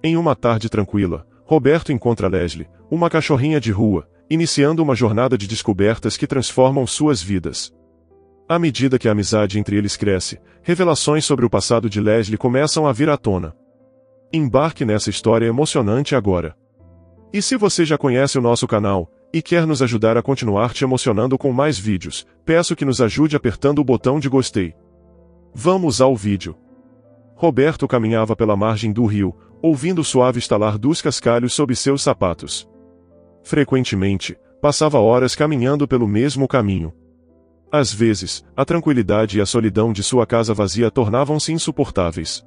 Em uma tarde tranquila, Roberto encontra Leslie, uma cachorrinha de rua, iniciando uma jornada de descobertas que transformam suas vidas. À medida que a amizade entre eles cresce, revelações sobre o passado de Leslie começam a vir à tona. Embarque nessa história emocionante agora. E se você já conhece o nosso canal, e quer nos ajudar a continuar te emocionando com mais vídeos, peço que nos ajude apertando o botão de gostei. Vamos ao vídeo. Roberto caminhava pela margem do rio, ouvindo o suave estalar dos cascalhos sob seus sapatos. Frequentemente, passava horas caminhando pelo mesmo caminho. Às vezes, a tranquilidade e a solidão de sua casa vazia tornavam-se insuportáveis.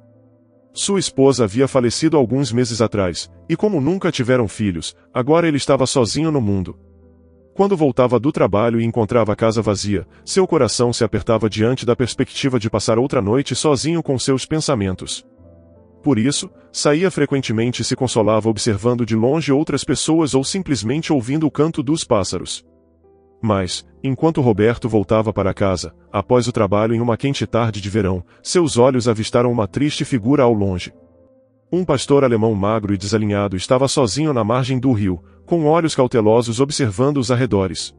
Sua esposa havia falecido alguns meses atrás, e como nunca tiveram filhos, agora ele estava sozinho no mundo. Quando voltava do trabalho e encontrava a casa vazia, seu coração se apertava diante da perspectiva de passar outra noite sozinho com seus pensamentos. Por isso, saía frequentemente e se consolava observando de longe outras pessoas ou simplesmente ouvindo o canto dos pássaros. Mas, enquanto Roberto voltava para casa, após o trabalho em uma quente tarde de verão, seus olhos avistaram uma triste figura ao longe. Um pastor alemão magro e desalinhado estava sozinho na margem do rio, com olhos cautelosos observando os arredores.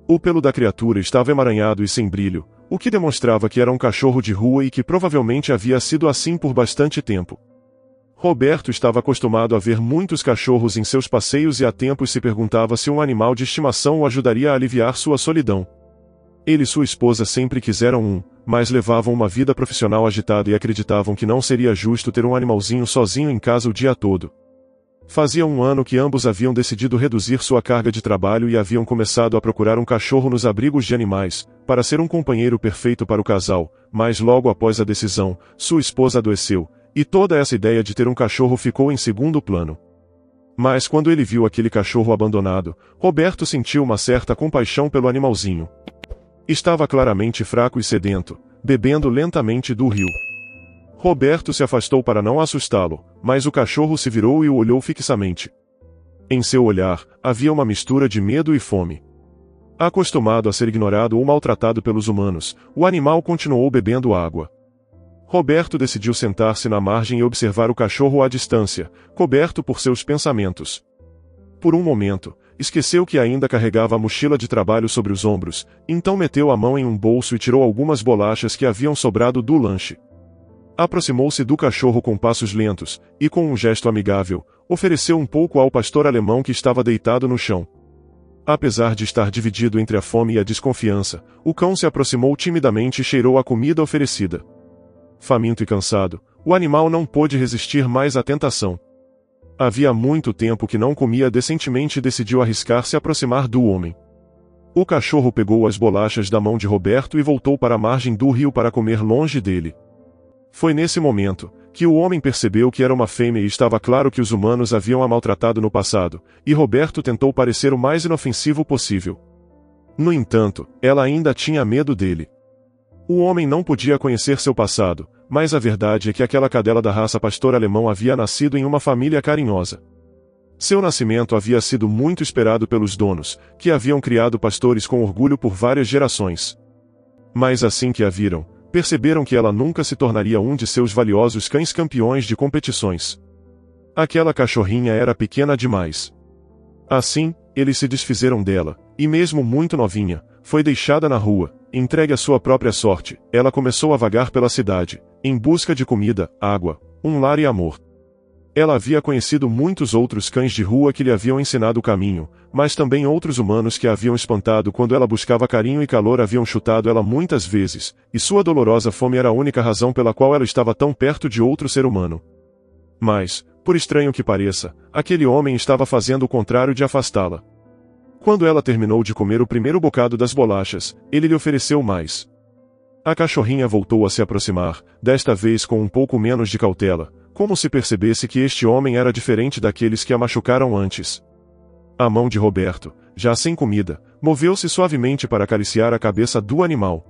O pelo da criatura estava emaranhado e sem brilho, o que demonstrava que era um cachorro de rua e que provavelmente havia sido assim por bastante tempo. Roberto estava acostumado a ver muitos cachorros em seus passeios e há tempos se perguntava se um animal de estimação o ajudaria a aliviar sua solidão. Ele e sua esposa sempre quiseram um, mas levavam uma vida profissional agitada e acreditavam que não seria justo ter um animalzinho sozinho em casa o dia todo. Fazia um ano que ambos haviam decidido reduzir sua carga de trabalho e haviam começado a procurar um cachorro nos abrigos de animais, para ser um companheiro perfeito para o casal, mas logo após a decisão, sua esposa adoeceu, e toda essa ideia de ter um cachorro ficou em segundo plano. Mas quando ele viu aquele cachorro abandonado, Roberto sentiu uma certa compaixão pelo animalzinho. Estava claramente fraco e sedento, bebendo lentamente do rio. Roberto se afastou para não assustá-lo, mas o cachorro se virou e o olhou fixamente. Em seu olhar, havia uma mistura de medo e fome. Acostumado a ser ignorado ou maltratado pelos humanos, o animal continuou bebendo água. Roberto decidiu sentar-se na margem e observar o cachorro à distância, coberto por seus pensamentos. Por um momento, esqueceu que ainda carregava a mochila de trabalho sobre os ombros, então meteu a mão em um bolso e tirou algumas bolachas que haviam sobrado do lanche. Aproximou-se do cachorro com passos lentos, e com um gesto amigável, ofereceu um pouco ao pastor alemão que estava deitado no chão. Apesar de estar dividido entre a fome e a desconfiança, o cão se aproximou timidamente e cheirou a comida oferecida. Faminto e cansado, o animal não pôde resistir mais à tentação. Havia muito tempo que não comia decentemente e decidiu arriscar-se a aproximar do homem. O cachorro pegou as bolachas da mão de Roberto e voltou para a margem do rio para comer longe dele. Foi nesse momento que o homem percebeu que era uma fêmea e estava claro que os humanos haviam a maltratado no passado, e Roberto tentou parecer o mais inofensivo possível. No entanto, ela ainda tinha medo dele. O homem não podia conhecer seu passado, mas a verdade é que aquela cadela da raça pastor alemão havia nascido em uma família carinhosa. Seu nascimento havia sido muito esperado pelos donos, que haviam criado pastores com orgulho por várias gerações. Mas assim que a viram, perceberam que ela nunca se tornaria um de seus valiosos cães campeões de competições. Aquela cachorrinha era pequena demais. Assim, eles se desfizeram dela, e mesmo muito novinha, foi deixada na rua, entregue à sua própria sorte. Ela começou a vagar pela cidade, em busca de comida, água, um lar e amor. Ela havia conhecido muitos outros cães de rua que lhe haviam ensinado o caminho, mas também outros humanos que a haviam espantado quando ela buscava carinho e calor haviam chutado ela muitas vezes, e sua dolorosa fome era a única razão pela qual ela estava tão perto de outro ser humano. Mas, por estranho que pareça, aquele homem estava fazendo o contrário de afastá-la. Quando ela terminou de comer o primeiro bocado das bolachas, ele lhe ofereceu mais. A cachorrinha voltou a se aproximar, desta vez com um pouco menos de cautela, como se percebesse que este homem era diferente daqueles que a machucaram antes. A mão de Roberto, já sem comida, moveu-se suavemente para acariciar a cabeça do animal.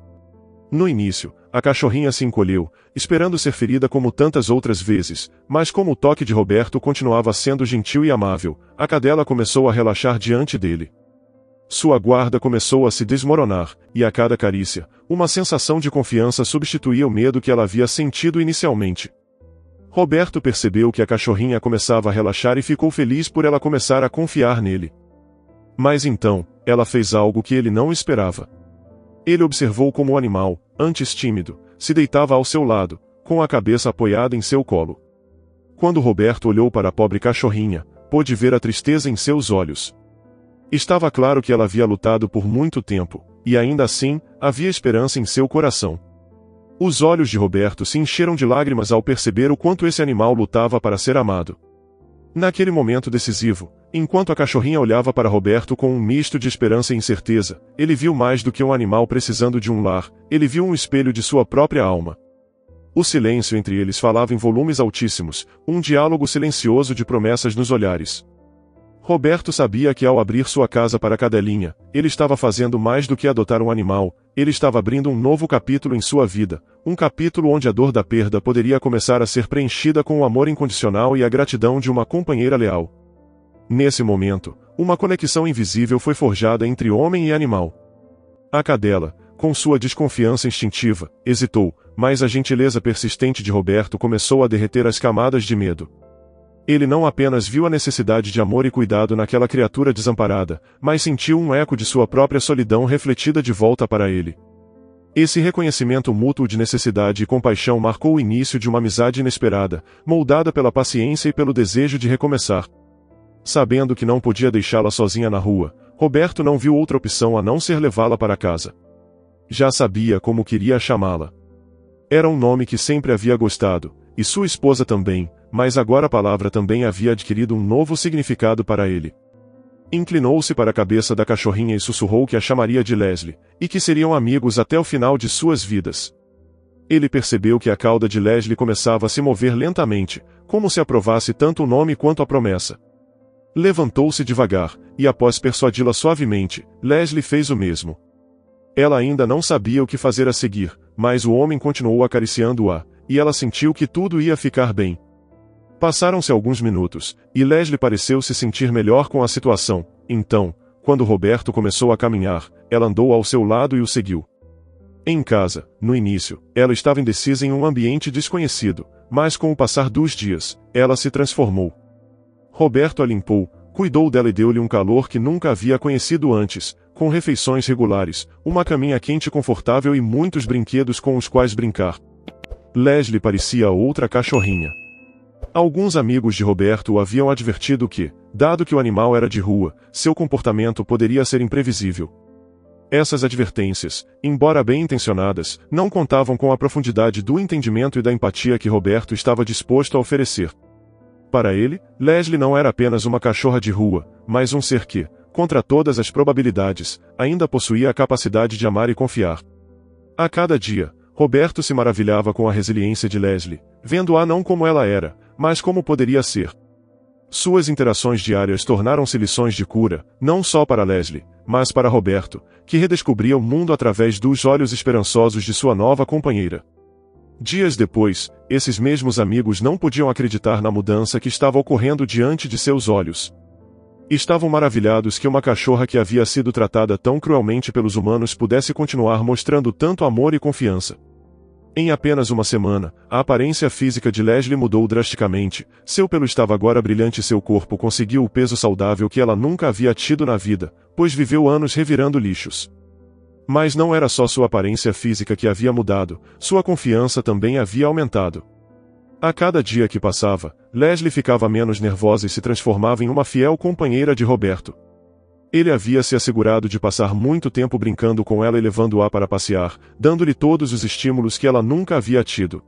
No início, a cachorrinha se encolheu, esperando ser ferida como tantas outras vezes, mas como o toque de Roberto continuava sendo gentil e amável, a cadela começou a relaxar diante dele. Sua guarda começou a se desmoronar, e a cada carícia, uma sensação de confiança substituía o medo que ela havia sentido inicialmente. Roberto percebeu que a cachorrinha começava a relaxar e ficou feliz por ela começar a confiar nele. Mas então, ela fez algo que ele não esperava. Ele observou como o animal, antes tímido, se deitava ao seu lado, com a cabeça apoiada em seu colo. Quando Roberto olhou para a pobre cachorrinha, pôde ver a tristeza em seus olhos. Estava claro que ela havia lutado por muito tempo, e ainda assim, havia esperança em seu coração. Os olhos de Roberto se encheram de lágrimas ao perceber o quanto esse animal lutava para ser amado. Naquele momento decisivo, enquanto a cachorrinha olhava para Roberto com um misto de esperança e incerteza, ele viu mais do que um animal precisando de um lar, ele viu um espelho de sua própria alma. O silêncio entre eles falava em volumes altíssimos, um diálogo silencioso de promessas nos olhares. Roberto sabia que ao abrir sua casa para a cadelinha, ele estava fazendo mais do que adotar um animal, ele estava abrindo um novo capítulo em sua vida, um capítulo onde a dor da perda poderia começar a ser preenchida com o amor incondicional e a gratidão de uma companheira leal. Nesse momento, uma conexão invisível foi forjada entre homem e animal. A cadela, com sua desconfiança instintiva, hesitou, mas a gentileza persistente de Roberto começou a derreter as camadas de medo. Ele não apenas viu a necessidade de amor e cuidado naquela criatura desamparada, mas sentiu um eco de sua própria solidão refletida de volta para ele. Esse reconhecimento mútuo de necessidade e compaixão marcou o início de uma amizade inesperada, moldada pela paciência e pelo desejo de recomeçar. Sabendo que não podia deixá-la sozinha na rua, Roberto não viu outra opção a não ser levá-la para casa. Já sabia como queria chamá-la. Era um nome que sempre havia gostado, e sua esposa também, mas agora a palavra também havia adquirido um novo significado para ele. Inclinou-se para a cabeça da cachorrinha e sussurrou que a chamaria de Leslie, e que seriam amigos até o final de suas vidas. Ele percebeu que a cauda de Leslie começava a se mover lentamente, como se aprovasse tanto o nome quanto a promessa. Levantou-se devagar, e após persuadi-la suavemente, Leslie fez o mesmo. Ela ainda não sabia o que fazer a seguir, mas o homem continuou acariciando-a, e ela sentiu que tudo ia ficar bem. Passaram-se alguns minutos, e Leslie pareceu se sentir melhor com a situação. Então, quando Roberto começou a caminhar, ela andou ao seu lado e o seguiu. Em casa, no início, ela estava indecisa em um ambiente desconhecido, mas com o passar dos dias, ela se transformou. Roberto a limpou, cuidou dela e deu-lhe um calor que nunca havia conhecido antes, com refeições regulares, uma caminha quente e confortável e muitos brinquedos com os quais brincar. Leslie parecia outra cachorrinha. Alguns amigos de Roberto o haviam advertido que, dado que o animal era de rua, seu comportamento poderia ser imprevisível. Essas advertências, embora bem intencionadas, não contavam com a profundidade do entendimento e da empatia que Roberto estava disposto a oferecer. Para ele, Leslie não era apenas uma cachorra de rua, mas um ser que, contra todas as probabilidades, ainda possuía a capacidade de amar e confiar. A cada dia, Roberto se maravilhava com a resiliência de Leslie, vendo-a não como ela era, mas como poderia ser. Suas interações diárias tornaram-se lições de cura, não só para Leslie, mas para Roberto, que redescobria o mundo através dos olhos esperançosos de sua nova companheira. Dias depois, esses mesmos amigos não podiam acreditar na mudança que estava ocorrendo diante de seus olhos. Estavam maravilhados que uma cachorra que havia sido tratada tão cruelmente pelos humanos pudesse continuar mostrando tanto amor e confiança. Em apenas uma semana, a aparência física de Leslie mudou drasticamente, seu pelo estava agora brilhante e seu corpo conseguiu o peso saudável que ela nunca havia tido na vida, pois viveu anos revirando lixos. Mas não era só sua aparência física que havia mudado, sua confiança também havia aumentado. A cada dia que passava, Leslie ficava menos nervosa e se transformava em uma fiel companheira de Roberto. Ele havia se assegurado de passar muito tempo brincando com ela e levando-a para passear, dando-lhe todos os estímulos que ela nunca havia tido.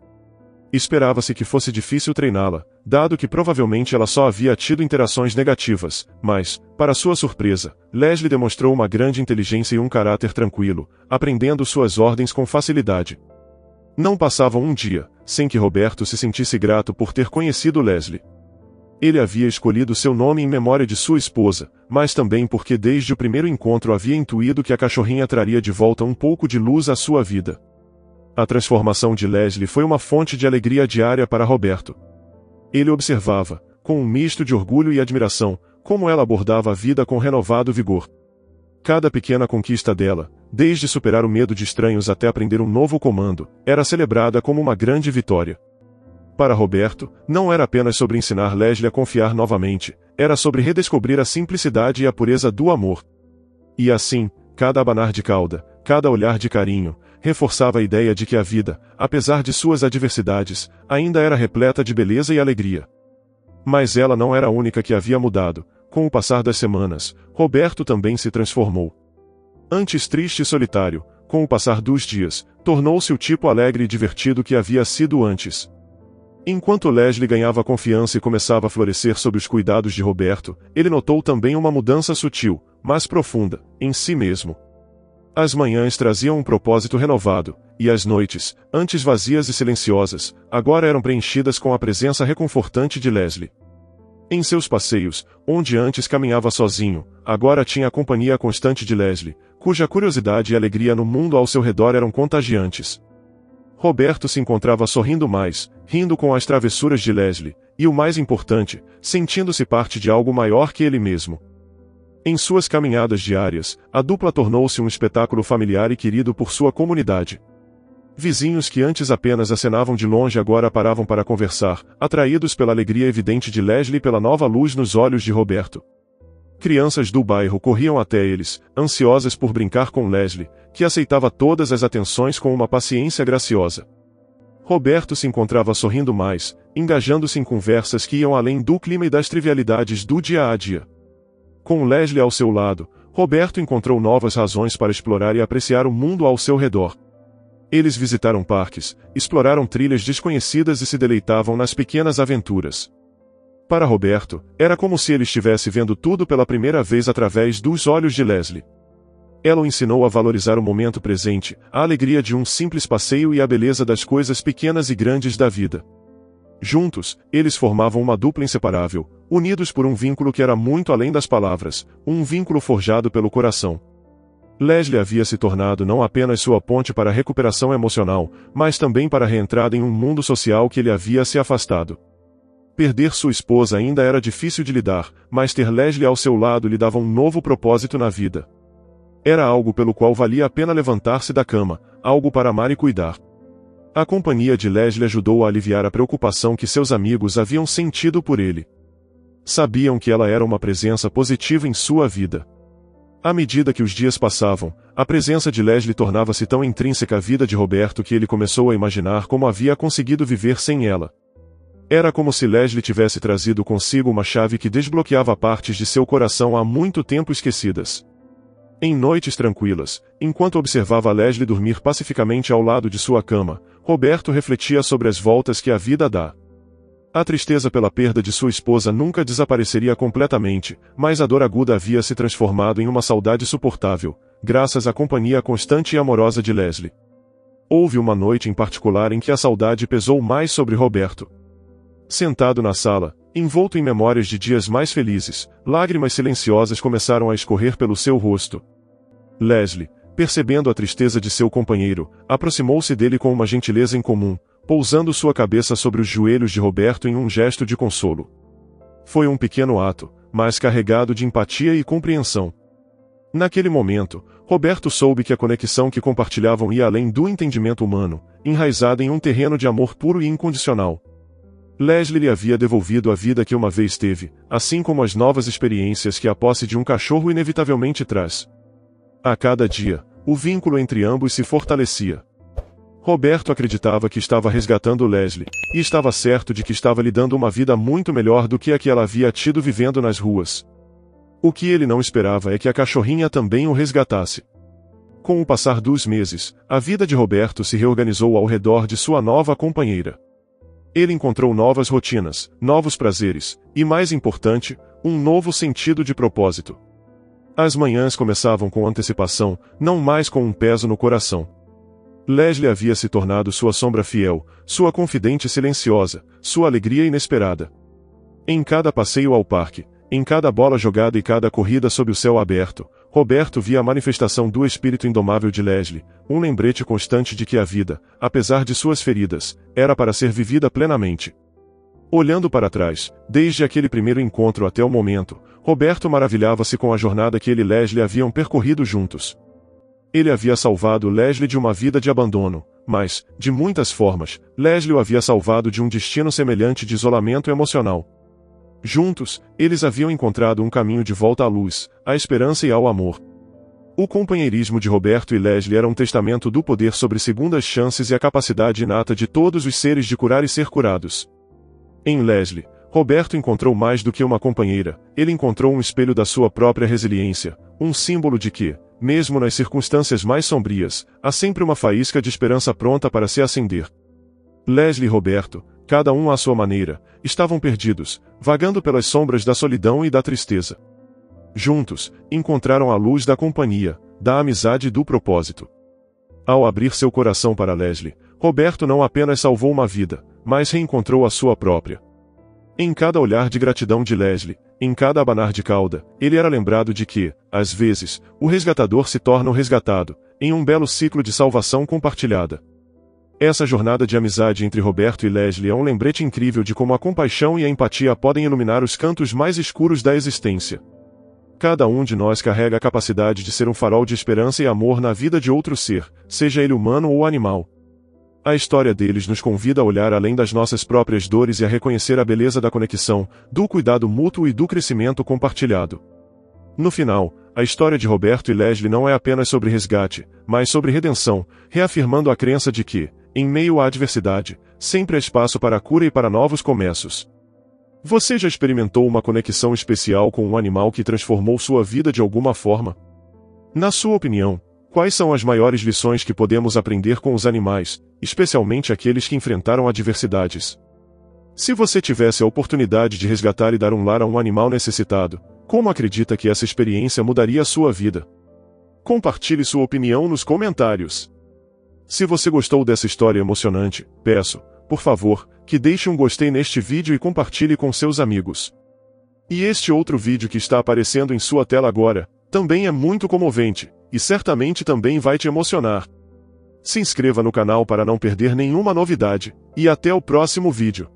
Esperava-se que fosse difícil treiná-la, dado que provavelmente ela só havia tido interações negativas, mas, para sua surpresa, Leslie demonstrou uma grande inteligência e um caráter tranquilo, aprendendo suas ordens com facilidade. Não passava um dia, sem que Roberto se sentisse grato por ter conhecido Leslie. Ele havia escolhido seu nome em memória de sua esposa, mas também porque desde o primeiro encontro havia intuído que a cachorrinha traria de volta um pouco de luz à sua vida. A transformação de Leslie foi uma fonte de alegria diária para Roberto. Ele observava, com um misto de orgulho e admiração, como ela abordava a vida com renovado vigor. Cada pequena conquista dela, desde superar o medo de estranhos até aprender um novo comando, era celebrada como uma grande vitória. Para Roberto, não era apenas sobre ensinar Leslie a confiar novamente, era sobre redescobrir a simplicidade e a pureza do amor. E assim, cada abanar de cauda, cada olhar de carinho, reforçava a ideia de que a vida, apesar de suas adversidades, ainda era repleta de beleza e alegria. Mas ela não era a única que havia mudado. Com o passar das semanas, Roberto também se transformou. Antes triste e solitário, com o passar dos dias, tornou-se o tipo alegre e divertido que havia sido antes. Enquanto Leslie ganhava confiança e começava a florescer sob os cuidados de Roberto, ele notou também uma mudança sutil, mas profunda, em si mesmo. As manhãs traziam um propósito renovado, e as noites, antes vazias e silenciosas, agora eram preenchidas com a presença reconfortante de Leslie. Em seus passeios, onde antes caminhava sozinho, agora tinha a companhia constante de Leslie, cuja curiosidade e alegria no mundo ao seu redor eram contagiantes. Roberto se encontrava sorrindo mais, rindo com as travessuras de Leslie, e o mais importante, sentindo-se parte de algo maior que ele mesmo. Em suas caminhadas diárias, a dupla tornou-se um espetáculo familiar e querido por sua comunidade. Vizinhos que antes apenas acenavam de longe agora paravam para conversar, atraídos pela alegria evidente de Leslie e pela nova luz nos olhos de Roberto. Crianças do bairro corriam até eles, ansiosas por brincar com Leslie, que aceitava todas as atenções com uma paciência graciosa. Roberto se encontrava sorrindo mais, engajando-se em conversas que iam além do clima e das trivialidades do dia a dia. Com Leslie ao seu lado, Roberto encontrou novas razões para explorar e apreciar o mundo ao seu redor. Eles visitaram parques, exploraram trilhas desconhecidas e se deleitavam nas pequenas aventuras. Para Roberto, era como se ele estivesse vendo tudo pela primeira vez através dos olhos de Leslie. Ela o ensinou a valorizar o momento presente, a alegria de um simples passeio e a beleza das coisas pequenas e grandes da vida. Juntos, eles formavam uma dupla inseparável, unidos por um vínculo que era muito além das palavras, um vínculo forjado pelo coração. Leslie havia se tornado não apenas sua ponte para a recuperação emocional, mas também para a reentrada em um mundo social que ele havia se afastado. Perder sua esposa ainda era difícil de lidar, mas ter Leslie ao seu lado lhe dava um novo propósito na vida. Era algo pelo qual valia a pena levantar-se da cama, algo para amar e cuidar. A companhia de Leslie ajudou a aliviar a preocupação que seus amigos haviam sentido por ele. Sabiam que ela era uma presença positiva em sua vida. À medida que os dias passavam, a presença de Leslie tornava-se tão intrínseca à vida de Roberto que ele começou a imaginar como havia conseguido viver sem ela. Era como se Leslie tivesse trazido consigo uma chave que desbloqueava partes de seu coração há muito tempo esquecidas. Em noites tranquilas, enquanto observava Leslie dormir pacificamente ao lado de sua cama, Roberto refletia sobre as voltas que a vida dá. A tristeza pela perda de sua esposa nunca desapareceria completamente, mas a dor aguda havia se transformado em uma saudade suportável, graças à companhia constante e amorosa de Leslie. Houve uma noite em particular em que a saudade pesou mais sobre Roberto. Sentado na sala, envolto em memórias de dias mais felizes, lágrimas silenciosas começaram a escorrer pelo seu rosto. Leslie, percebendo a tristeza de seu companheiro, aproximou-se dele com uma gentileza incomum, pousando sua cabeça sobre os joelhos de Roberto em um gesto de consolo. Foi um pequeno ato, mas carregado de empatia e compreensão. Naquele momento, Roberto soube que a conexão que compartilhavam ia além do entendimento humano, enraizada em um terreno de amor puro e incondicional. Leslie lhe havia devolvido a vida que uma vez teve, assim como as novas experiências que a posse de um cachorro inevitavelmente traz. A cada dia, o vínculo entre ambos se fortalecia. Roberto acreditava que estava resgatando Leslie, e estava certo de que estava lhe dando uma vida muito melhor do que a que ela havia tido vivendo nas ruas. O que ele não esperava é que a cachorrinha também o resgatasse. Com o passar dos meses, a vida de Roberto se reorganizou ao redor de sua nova companheira. Ele encontrou novas rotinas, novos prazeres, e mais importante, um novo sentido de propósito. As manhãs começavam com antecipação, não mais com um peso no coração. Leslie havia se tornado sua sombra fiel, sua confidente silenciosa, sua alegria inesperada. Em cada passeio ao parque, em cada bola jogada e cada corrida sob o céu aberto, Roberto via a manifestação do espírito indomável de Leslie, um lembrete constante de que a vida, apesar de suas feridas, era para ser vivida plenamente. Olhando para trás, desde aquele primeiro encontro até o momento, Roberto maravilhava-se com a jornada que ele e Leslie haviam percorrido juntos. Ele havia salvado Leslie de uma vida de abandono, mas, de muitas formas, Leslie o havia salvado de um destino semelhante de isolamento emocional. Juntos, eles haviam encontrado um caminho de volta à luz, à esperança e ao amor. O companheirismo de Roberto e Leslie era um testamento do poder sobre segundas chances e a capacidade inata de todos os seres de curar e ser curados. Em Leslie, Roberto encontrou mais do que uma companheira, ele encontrou um espelho da sua própria resiliência, um símbolo de que, mesmo nas circunstâncias mais sombrias, há sempre uma faísca de esperança pronta para se acender. Leslie e Roberto, cada um à sua maneira, estavam perdidos, vagando pelas sombras da solidão e da tristeza. Juntos, encontraram a luz da companhia, da amizade e do propósito. Ao abrir seu coração para Leslie, Roberto não apenas salvou uma vida, mas reencontrou a sua própria. Em cada olhar de gratidão de Leslie, em cada abanar de cauda, ele era lembrado de que, às vezes, o resgatador se torna o resgatado, em um belo ciclo de salvação compartilhada. Essa jornada de amizade entre Roberto e Leslie é um lembrete incrível de como a compaixão e a empatia podem iluminar os cantos mais escuros da existência. Cada um de nós carrega a capacidade de ser um farol de esperança e amor na vida de outro ser, seja ele humano ou animal. A história deles nos convida a olhar além das nossas próprias dores e a reconhecer a beleza da conexão, do cuidado mútuo e do crescimento compartilhado. No final, a história de Roberto e Leslie não é apenas sobre resgate, mas sobre redenção, reafirmando a crença de que, em meio à adversidade, sempre há espaço para a cura e para novos começos. Você já experimentou uma conexão especial com um animal que transformou sua vida de alguma forma? Na sua opinião, quais são as maiores lições que podemos aprender com os animais, especialmente aqueles que enfrentaram adversidades? Se você tivesse a oportunidade de resgatar e dar um lar a um animal necessitado, como acredita que essa experiência mudaria a sua vida? Compartilhe sua opinião nos comentários. Se você gostou dessa história emocionante, peço, por favor, que deixe um gostei neste vídeo e compartilhe com seus amigos. E este outro vídeo que está aparecendo em sua tela agora, também é muito comovente, e certamente também vai te emocionar. Se inscreva no canal para não perder nenhuma novidade, e até o próximo vídeo.